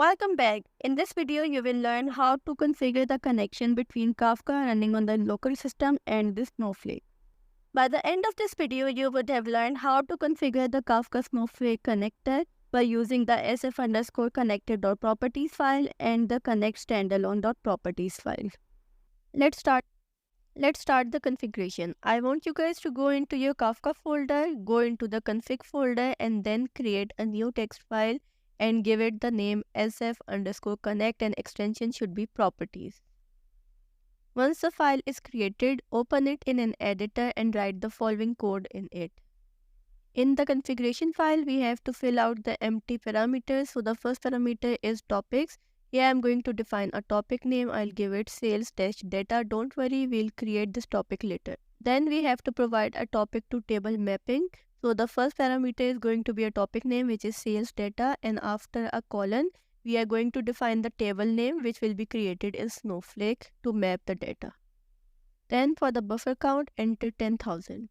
Welcome back. In this video, you will learn how to configure the connection between Kafka running on the local system and the Snowflake. By the end of this video, you would have learned how to configure the Kafka Snowflake Connector by using the sf_connector.properties file and the connect standalone.properties file. Let's start the configuration. I want you guys to go into your Kafka folder, go into the config folder and then create a new text file and give it the name sf_connect and extension should be properties. Once the file is created, open it in an editor and write the following code in it. In the configuration file, we have to fill out the empty parameters. So the first parameter is topics. Here I'm going to define a topic name. I'll give it sales-data. Don't worry, we'll create this topic later. Then we have to provide a topic to table mapping. So the first parameter is going to be a topic name, which is sales data, and after a colon, we are going to define the table name, which will be created in Snowflake to map the data. Then for the buffer count, enter 10,000.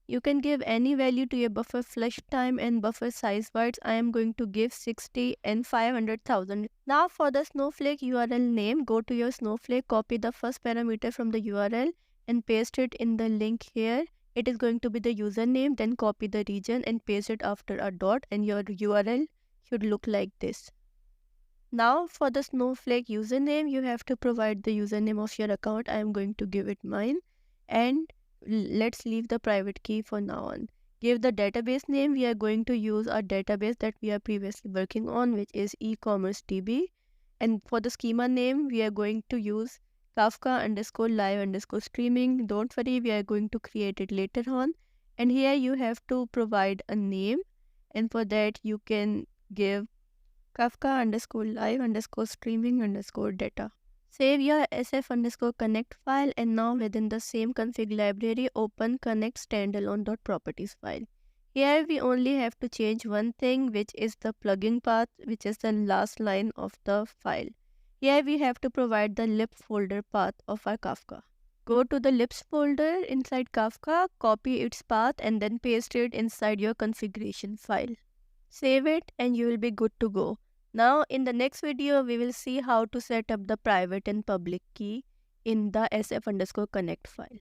You can give any value to your buffer flush time and buffer size words. I am going to give 60 and 500,000. Now for the Snowflake URL name, go to your Snowflake, copy the first parameter from the URL and paste it in the link here. It is going to be the username, then copy the region and paste it after a dot and your URL should look like this. Now for the Snowflake username, you have to provide the username of your account. I am going to give it mine and let's leave the private key for now on. Give the database name. We are going to use our database that we are previously working on, which is e-commerce DB. And for the schema name, we are going to use Kafka_live_streaming. Don't worry, we are going to create it later on. And here you have to provide a name. And for that, you can give Kafka_live_streaming_data. Save your sf_connect file and now within the same config library, open connect standalone.properties file. Here we only have to change one thing, which is the plugin path, which is the last line of the file. Here we have to provide the lib folder path of our Kafka. Go to the libs folder inside Kafka, copy its path and then paste it inside your configuration file. Save it and you will be good to go. Now in the next video, we will see how to set up the private and public key in the sf_connect file.